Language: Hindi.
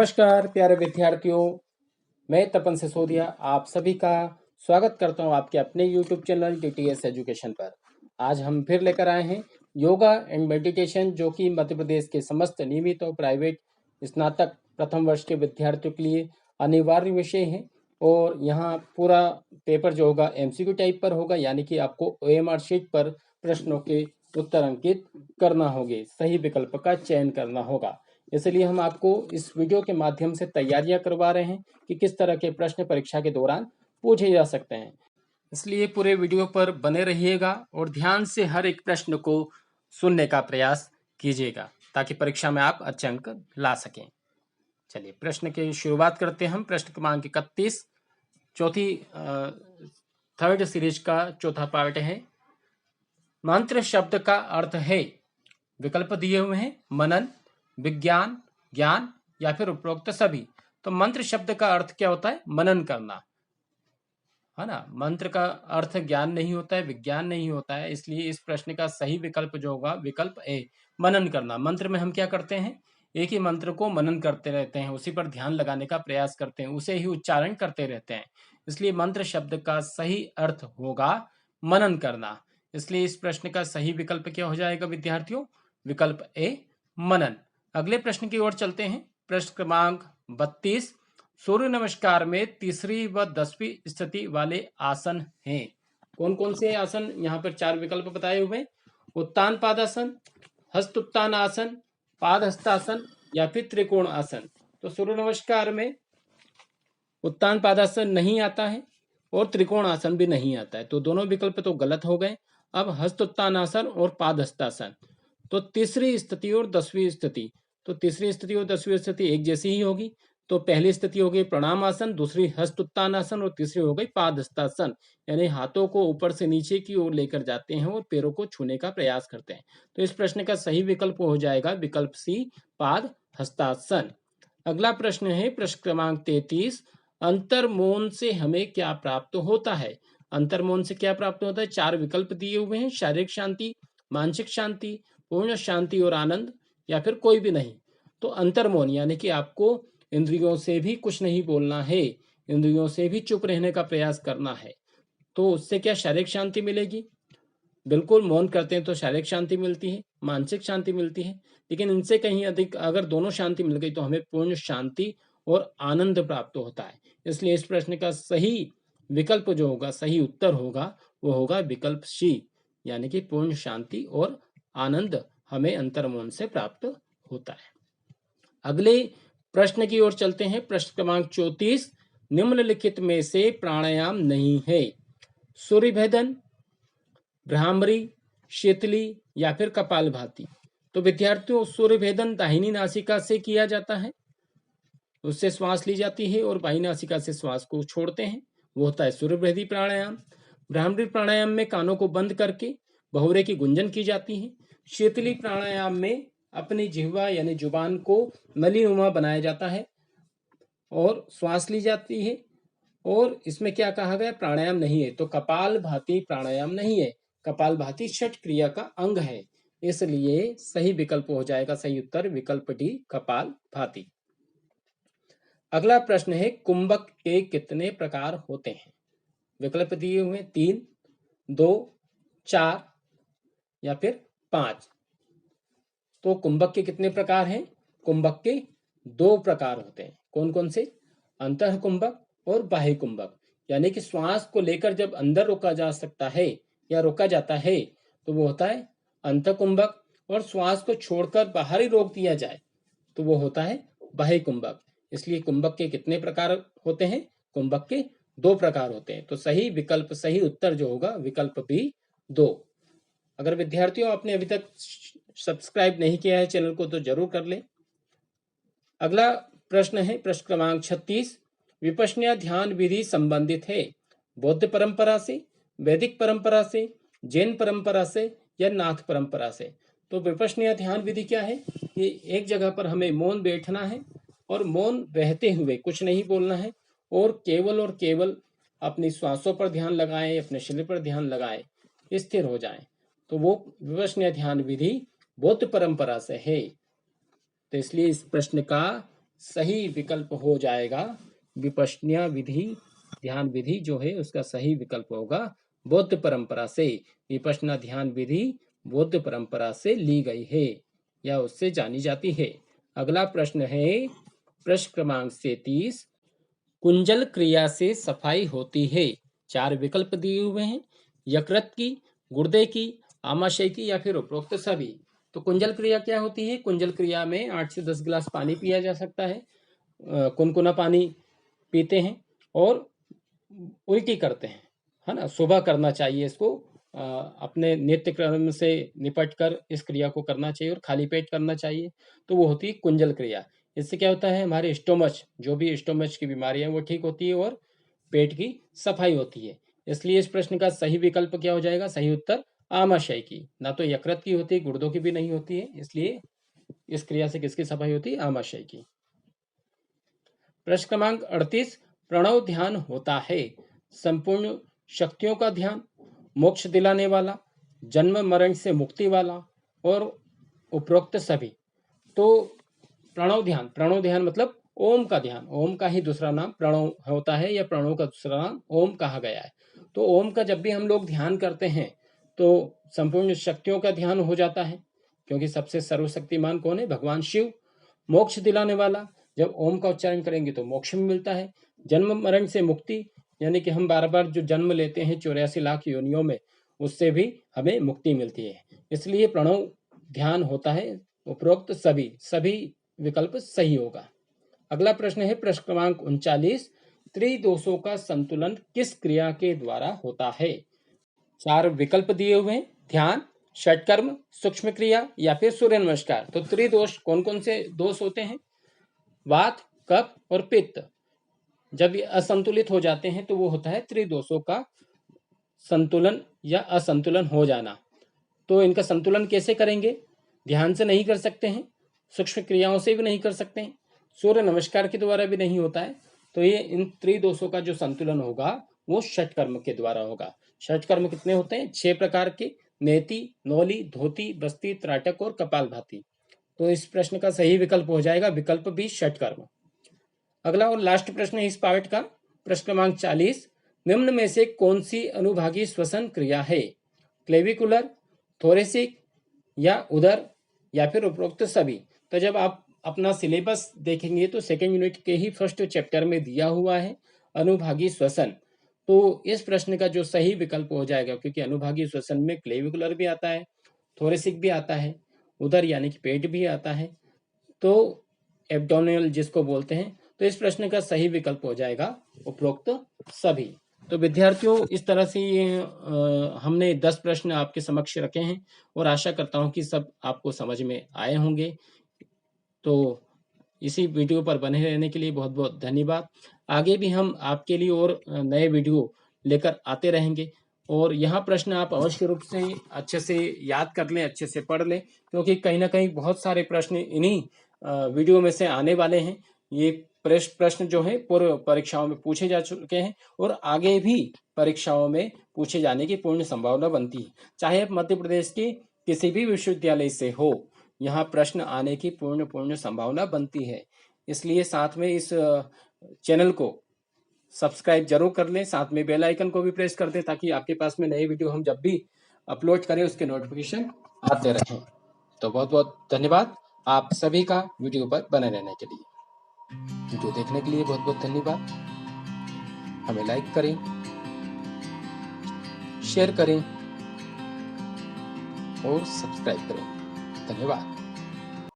नमस्कार प्यारे विद्यार्थियों, मैं तपन सिसोदिया आप सभी का स्वागत करता हूं आपके अपने YouTube चैनल DTS एजुकेशन पर। आज हम फिर लेकर आए हैं योगा एंड मेडिटेशन, जो कि मध्य प्रदेश के समस्त नियमित और प्राइवेट स्नातक प्रथम वर्ष के विद्यार्थियों के लिए अनिवार्य विषय है। और यहाँ पूरा पेपर जो होगा MCQ टाइप पर होगा, यानी कि आपको OMR शीट पर प्रश्नों के उत्तर अंकित करना होंगे, सही विकल्प का चयन करना होगा। इसलिए हम आपको इस वीडियो के माध्यम से तैयारियां करवा रहे हैं कि किस तरह के प्रश्न परीक्षा के दौरान पूछे जा सकते हैं। इसलिए पूरे वीडियो पर बने रहिएगा और ध्यान से हर एक प्रश्न को सुनने का प्रयास कीजिएगा, ताकि परीक्षा में आप अच्छे अंक ला सकें। चलिए प्रश्न की शुरुआत करते हैं हम। प्रश्न क्रमांक 31 थर्ड सीरीज का चौथा पार्ट है। मंत्र शब्द का अर्थ है, विकल्प दिए हुए हैं, मनन, विज्ञान, ज्ञान या फिर उपरोक्त सभी। तो मंत्र शब्द का अर्थ क्या होता है? मनन करना, है ना। मंत्र का अर्थ ज्ञान नहीं होता है, विज्ञान नहीं होता है। इसलिए इस प्रश्न का सही विकल्प जो होगा विकल्प ए, मनन करना। मंत्र में हम क्या करते हैं? एक ही मंत्र को मनन करते रहते हैं, उसी पर ध्यान लगाने का प्रयास करते हैं, उसे ही उच्चारण करते रहते हैं। इसलिए मंत्र शब्द का सही अर्थ होगा मनन करना। इसलिए इस प्रश्न का सही विकल्प क्या हो जाएगा विद्यार्थियों? विकल्प ए, मनन। अगले प्रश्न की ओर चलते हैं। प्रश्न क्रमांक 32, सूर्य नमस्कार में तीसरी व 10वीं स्थिति वाले आसन हैं। कौन कौन से आसन? यहाँ पर 4 विकल्प बताए हुए। उत्तान पादासन, हस्त उत्तान आसन, पाद हस्तासन या फिर त्रिकोण आसन। तो सूर्य नमस्कार में उत्तान पादासन नहीं आता है और त्रिकोण आसन भी नहीं आता है, तो दोनों विकल्प तो गलत हो गए। अब हस्त उत्तान आसन और पाद हस्तासन, तो तीसरी स्थिति और 10वीं स्थिति, तो तीसरी स्थिति और 10वीं स्थिति एक जैसी ही होगी। तो पहली स्थिति हो गई प्रणाम आसन, दूसरी हस्त उत्तान आसन और तीसरी हो गई पाद हस्तासन, यानी हाथों को ऊपर से नीचे की ओर लेकर जाते हैं और पैरों को छूने का प्रयास करते हैं। तो इस प्रश्न का सही विकल्प हो जाएगा विकल्प सी, पाद हस्तासन। अगला प्रश्न है प्रश्न क्रमांक 33, अंतर्मौन से हमें क्या प्राप्त होता है? अंतर्मौन से क्या प्राप्त होता है? 4 विकल्प दिए हुए हैं, शारीरिक शांति, मानसिक शांति, पूर्ण शांति और आनंद या फिर कोई भी नहीं। तो अंतर्मौन यानी कि आपको इंद्रियों से भी कुछ नहीं बोलना है, इंद्रियों से भी चुप रहने का प्रयास करना है। तो उससे क्या शारीरिक शांति मिलेगी? बिल्कुल, मौन करते हैं तो शारीरिक शांति मिलती है, मानसिक शांति मिलती है, लेकिन इनसे कहीं अधिक अगर दोनों शांति मिल गई तो हमें पूर्ण शांति और आनंद प्राप्त होता है। इसलिए इस प्रश्न का सही विकल्प जो होगा, सही उत्तर होगा, वो होगा विकल्प सी, यानी कि पूर्ण शांति और आनंद हमें अंतर्मौन से प्राप्त होता है। अगले प्रश्न की ओर चलते हैं। प्रश्न क्रमांक 34, निम्नलिखित में से प्राणायाम नहीं है। सूर्यभेदन, भ्रामरी, शीतली या फिर कपालभाति। तो विद्यार्थियों, सूर्यभेदन दाहिनी नासिका से किया जाता है, उससे श्वास ली जाती है और बाई नासिका से श्वास को छोड़ते हैं, वो होता है सूर्यभेदी प्राणायाम। भ्रामरी प्राणायाम में कानों को बंद करके बहुरे की गुंजन की जाती है। शीतली प्राणायाम में अपनी जिह्वा यानी जुबान को नलीनुमा बनाया जाता है और श्वास ली जाती है। और इसमें क्या कहा गया? प्राणायाम नहीं है। तो कपालभाति प्राणायाम नहीं है, कपालभाति षट क्रिया का अंग है। इसलिए सही विकल्प हो जाएगा, सही उत्तर विकल्प डी, कपालभाति। अगला प्रश्न है, कुंभक के कितने प्रकार होते हैं? विकल्प दिए हुए 3, 2, 4 या फिर 5। तो कुंभक के कितने प्रकार हैं? कुंभक के 2 प्रकार होते हैं। कौन कौन से? अंतः कुंभक और बाह्य कुंभक। यानी कि श्वास को लेकर जब अंदर रोका जा सकता है या रोका जाता है तो वो होता है अंतः कुंभक, और श्वास को छोड़कर बाहर ही रोक दिया जाए तो वो होता है बाह्य कुंभक। इसलिए कुंभक के कितने प्रकार होते हैं? कुंभक के 2 प्रकार होते हैं। तो सही विकल्प, सही उत्तर जो होगा विकल्प बी, 2। अगर विद्यार्थियों आपने अभी तक सब्सक्राइब नहीं किया है चैनल को तो जरूर कर लें। अगला प्रश्न है प्रश्न क्रमांक 36, विपश्यना ध्यान विधि संबंधित है बौद्ध परंपरा से, वैदिक परंपरा से, जैन परंपरा से या नाथ परंपरा से। तो विपश्यना ध्यान विधि क्या है? ये एक जगह पर हमें मौन बैठना है और मौन रहते हुए कुछ नहीं बोलना है और केवल अपनी श्वासों पर ध्यान लगाएं, अपने शरीर पर ध्यान लगाएं, स्थिर हो जाएं। तो वो विपश्यना ध्यान विधि बौद्ध परंपरा से है। तो इसलिए इस प्रश्न का सही विकल्प हो जाएगा विपश्यना विधि, ध्यान विधि जो है उसका सही विकल्प होगा बौद्ध परंपरा से। विपश्यना ध्यान विधि बौद्ध परंपरा से ली गई है या उससे जानी जाती है। अगला प्रश्न है प्रश्न क्रमांक 37, कुंजल क्रिया से सफाई होती है। 4 विकल्प दिए हुए हैं, यकृत की, गुर्दे की, आमाशय की या फिर उपरोक्त सभी। तो कुंजल क्रिया क्या होती है? कुंजल क्रिया में 8 से 10 गिलास पानी पिया जा सकता है, कुनकुना पानी पीते हैं और उल्टी करते हैं, है ना। सुबह करना चाहिए इसको, अपने नित्य क्रम से निपट कर इस क्रिया को करना चाहिए और खाली पेट करना चाहिए। तो वो होती है कुंजल क्रिया। इससे क्या होता है, हमारे स्टोमच, जो भी स्टोमच की बीमारी है वो ठीक होती है और पेट की सफाई होती है। इसलिए इस प्रश्न का सही विकल्प क्या हो जाएगा? सही उत्तर आमाशय की। ना तो यकृत की होती है, गुर्दों की भी नहीं होती है, इसलिए इस क्रिया से किसकी सफाई होती है? आमाशय की। प्रश्न क्रमांक 38, प्रणव ध्यान होता है संपूर्ण शक्तियों का ध्यान, मोक्ष दिलाने वाला, जन्म मरण से मुक्ति वाला और उपरोक्त सभी। तो प्रणव ध्यान मतलब ओम का ध्यान। ओम का ही दूसरा नाम प्रणव होता है या प्रणव का दूसरा नाम ओम कहा गया है। तो ओम का जब भी हम लोग ध्यान करते हैं तो संपूर्ण शक्तियों का ध्यान हो जाता है, क्योंकि सबसे सर्वशक्तिमान कौन है? भगवान शिव। मोक्ष दिलाने वाला, जब ओम का उच्चारण करेंगे तो मोक्ष में मिलता है। जन्म मरण से मुक्ति, यानी कि हम बार बार जो जन्म लेते हैं 84 लाख योनियों में, उससे भी हमें मुक्ति मिलती है, इसलिए प्रणव ध्यान होता है। उपरोक्त सभी, सभी विकल्प सही होगा। अगला प्रश्न है प्रश्न क्रमांक 39, त्रिदोषों का संतुलन किस क्रिया के द्वारा होता है? 4 विकल्प दिए हुए हैं, ध्यान, षटकर्म, सूक्ष्म क्रिया या फिर सूर्य नमस्कार। तो त्रिदोष कौन कौन से दोष होते हैं? वात, कफ और पित्त। जब ये असंतुलित हो जाते हैं तो वो होता है त्रिदोषों का संतुलन या असंतुलन हो जाना। तो इनका संतुलन कैसे करेंगे? ध्यान से नहीं कर सकते हैं, सूक्ष्म क्रियाओं से भी नहीं कर सकते हैं, सूर्य नमस्कार के द्वारा भी नहीं होता है। तो ये इन त्रिदोषों का जो संतुलन होगा वो षटकर्म के द्वारा होगा। षटकर्म कितने होते हैं? 6 प्रकार के, नेति, नौली, धोती, बस्ती, त्राटक और कपालभाति। तो इस प्रश्न का सही विकल्प हो जाएगा विकल्प बी, षटकर्म। अगला और लास्ट प्रश्न है इस पार्ट का, प्रश्न क्रमांक 40, निम्न में से कौन सी अनुभागी श्वसन क्रिया है? क्लेविकुलर, थोरेसिक या उदर या फिर उपरोक्त सभी। तो जब आप अपना सिलेबस देखेंगे तो 2nd यूनिट के ही फर्स्ट चैप्टर में दिया हुआ है अनुभागी श्वसन। तो इस प्रश्न का जो सही विकल्प हो जाएगा, क्योंकि अनुभागी श्वसन में क्लेविकुलर भी आता है, थोरेसिक भी आता है, उदर यानी कि पेट भी आता है, तो एब्डोमिनल जिसको बोलते हैं। तो इस प्रश्न का सही विकल्प हो जाएगा उपरोक्त सभी। तो विद्यार्थियों, इस तरह से ये हमने 10 प्रश्न आपके समक्ष रखे हैं और आशा करता हूं कि सब आपको समझ में आए होंगे। तो इसी वीडियो पर बने रहने के लिए बहुत बहुत धन्यवाद। आगे भी हम आपके लिए और नए वीडियो लेकर आते रहेंगे और यहाँ प्रश्न आप अवश्य रूप से अच्छे से याद कर लें, अच्छे से पढ़ लें, क्योंकि कहीं ना कहीं बहुत सारे प्रश्न इन्हीं वीडियो में से आने वाले हैं। ये प्रश्न जो है पूर्व परीक्षाओं में पूछे जा चुके हैं और आगे भी परीक्षाओं में पूछे जाने की पूर्ण संभावना बनती है। चाहे मध्य प्रदेश के किसी भी विश्वविद्यालय से हो, यहाँ प्रश्न आने की पूर्ण संभावना बनती है। इसलिए साथ में इस चैनल को सब्सक्राइब जरूर कर लें, साथ में बेल आइकन को भी प्रेस कर दें, ताकि आपके पास में नए वीडियो हम जब भी अपलोड करें उसके नोटिफिकेशन आते रहें। तो बहुत बहुत धन्यवाद आप सभी का वीडियो पर बने रहने के लिए। वीडियो देखने के लिए बहुत बहुत धन्यवाद। हमें लाइक करें, शेयर करें और सब्सक्राइब करें। धन्यवाद।